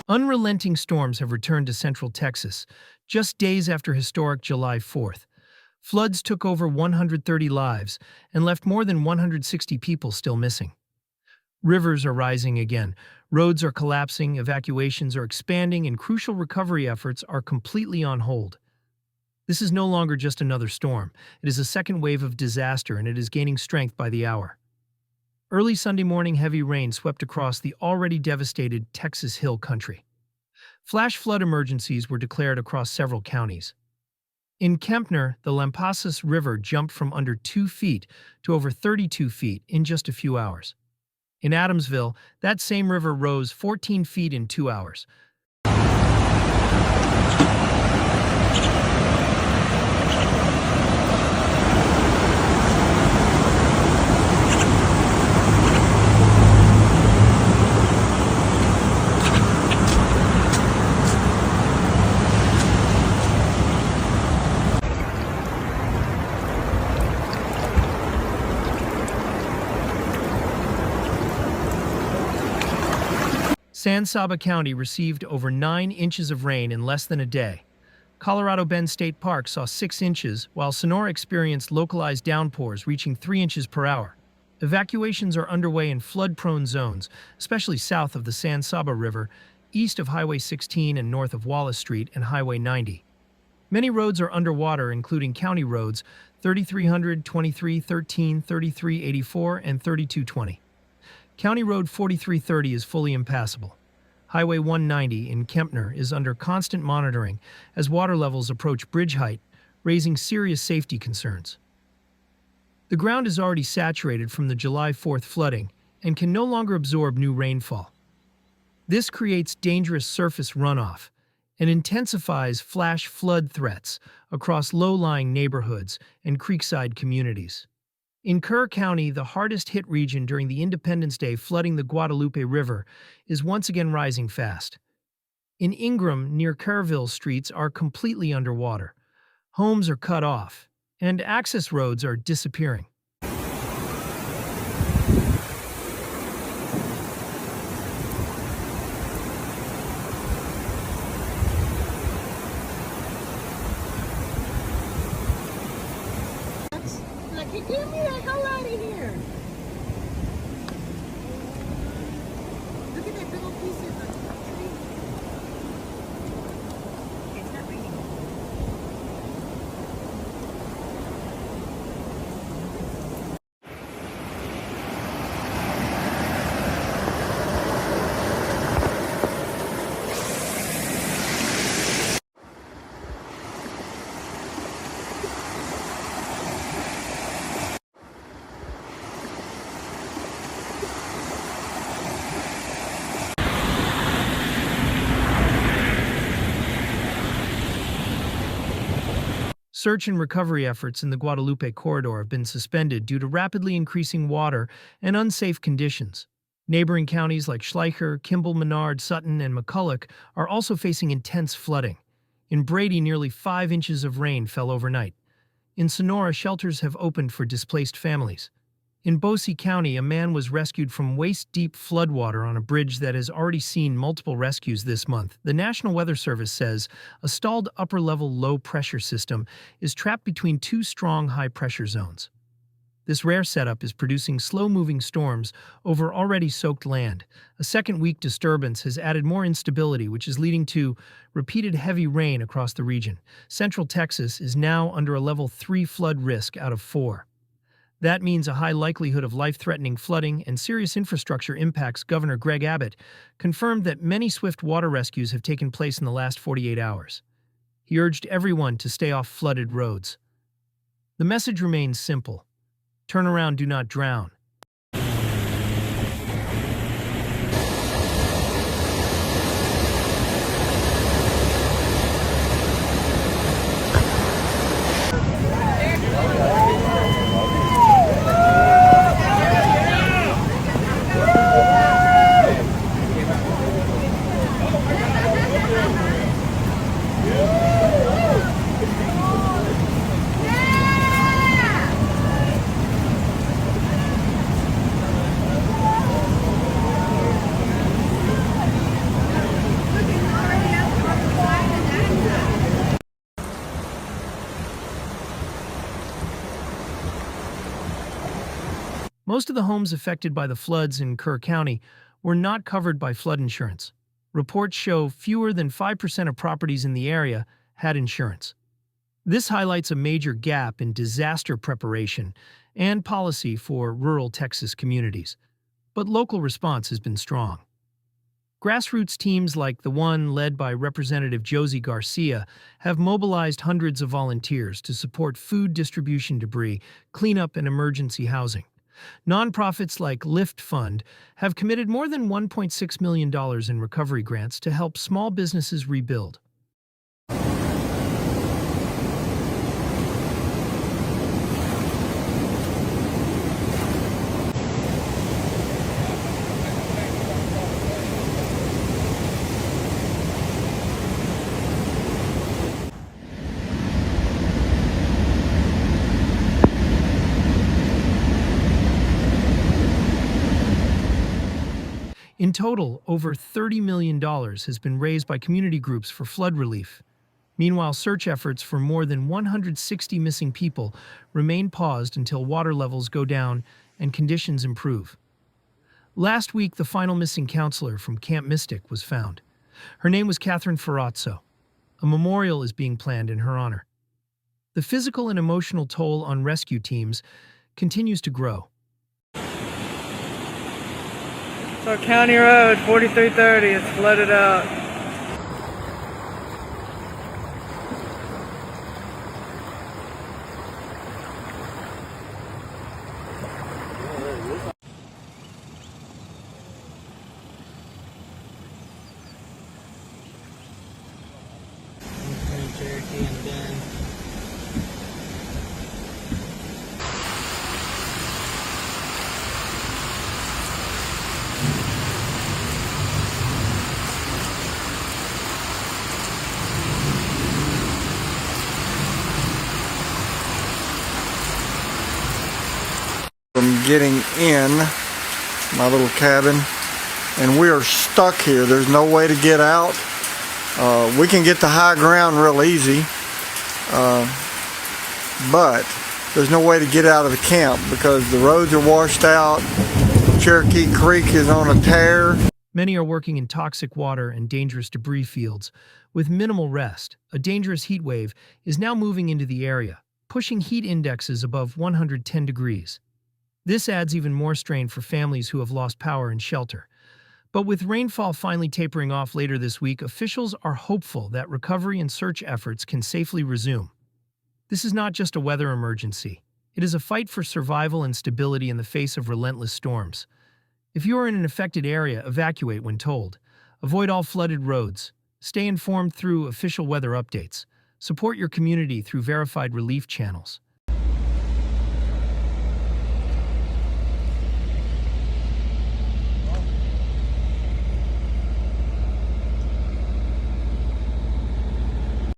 Unrelenting storms have returned to central Texas, just days after historic July 4th. Floods took over 130 lives and left more than 160 people still missing. Rivers are rising again, roads are collapsing, evacuations are expanding, and crucial recovery efforts are completely on hold. This is no longer just another storm. It is a second wave of disaster, and it is gaining strength by the hour. Early Sunday morning, heavy rain swept across the already devastated Texas Hill Country. Flash flood emergencies were declared across several counties. In Kempner, the Lampasas River jumped from under 2 feet to over 32 feet in just a few hours. In Adamsville, that same river rose 14 feet in 2 hours. San Saba County received over 9 inches of rain in less than a day. Colorado Bend State Park saw 6 inches, while Sonora experienced localized downpours reaching 3 inches per hour. Evacuations are underway in flood-prone zones, especially south of the San Saba River, east of Highway 16 and north of Wallace Street and Highway 90. Many roads are underwater, including county roads 3300, 2313, 3384, and 3220. County Road 4330 is fully impassable. Highway 190 in Kempner is under constant monitoring as water levels approach bridge height, raising serious safety concerns. The ground is already saturated from the July 4th flooding and can no longer absorb new rainfall. This creates dangerous surface runoff and intensifies flash flood threats across low-lying neighborhoods and creekside communities. In Kerr County, the hardest-hit region during the Independence Day flooding the Guadalupe River is once again rising fast. In Ingram, near Kerrville, streets are completely underwater. Homes are cut off, and access roads are disappearing. Get me the hell out of here! Look at that big old piece of tree. It's not raining. Search and recovery efforts in the Guadalupe corridor have been suspended due to rapidly increasing water and unsafe conditions. Neighboring counties like Schleicher, Kimball, Menard, Sutton, and McCulloch are also facing intense flooding. In Brady, nearly 5 inches of rain fell overnight. In Sonora, shelters have opened for displaced families. In Boise County, a man was rescued from waist-deep floodwater on a bridge that has already seen multiple rescues this month. The National Weather Service says a stalled upper-level low-pressure system is trapped between 2 strong high-pressure zones. This rare setup is producing slow-moving storms over already soaked land. A second-week disturbance has added more instability, which is leading to repeated heavy rain across the region. Central Texas is now under a level 3 flood risk out of 4. That means a high likelihood of life-threatening flooding and serious infrastructure impacts. Governor Greg Abbott confirmed that many swift water rescues have taken place in the last 48 hours. He urged everyone to stay off flooded roads. The message remains simple: turn around, do not drown. Most of the homes affected by the floods in Kerr County were not covered by flood insurance. Reports show fewer than 5% of properties in the area had insurance. This highlights a major gap in disaster preparation and policy for rural Texas communities. But local response has been strong. Grassroots teams like the one led by Representative Josie Garcia have mobilized hundreds of volunteers to support food distribution debris, cleanup, and emergency housing. Nonprofits like Lift Fund have committed more than $1.6 million in recovery grants to help small businesses rebuild. In total, over $30 million has been raised by community groups for flood relief. Meanwhile, search efforts for more than 160 missing people remain paused until water levels go down and conditions improve. Last week, the final missing counselor from Camp Mystic was found. Her name was Catherine Ferrazzo. A memorial is being planned in her honor. The physical and emotional toll on rescue teams continues to grow. So County Road 4330 is flooded out. Cherokee and Bend. From getting in my little cabin, and we are stuck here. There's no way to get out. We can get to high ground real easy, but there's no way to get out of the camp because the roads are washed out. Cherokee Creek is on a tear. Many are working in toxic water and dangerous debris fields with minimal rest. A dangerous heat wave is now moving into the area, pushing heat indexes above 110 degrees. This adds even more strain for families who have lost power and shelter. But with rainfall finally tapering off later this week, officials are hopeful that recovery and search efforts can safely resume. This is not just a weather emergency. It is a fight for survival and stability in the face of relentless storms. If you are in an affected area, evacuate when told. Avoid all flooded roads. Stay informed through official weather updates. Support your community through verified relief channels.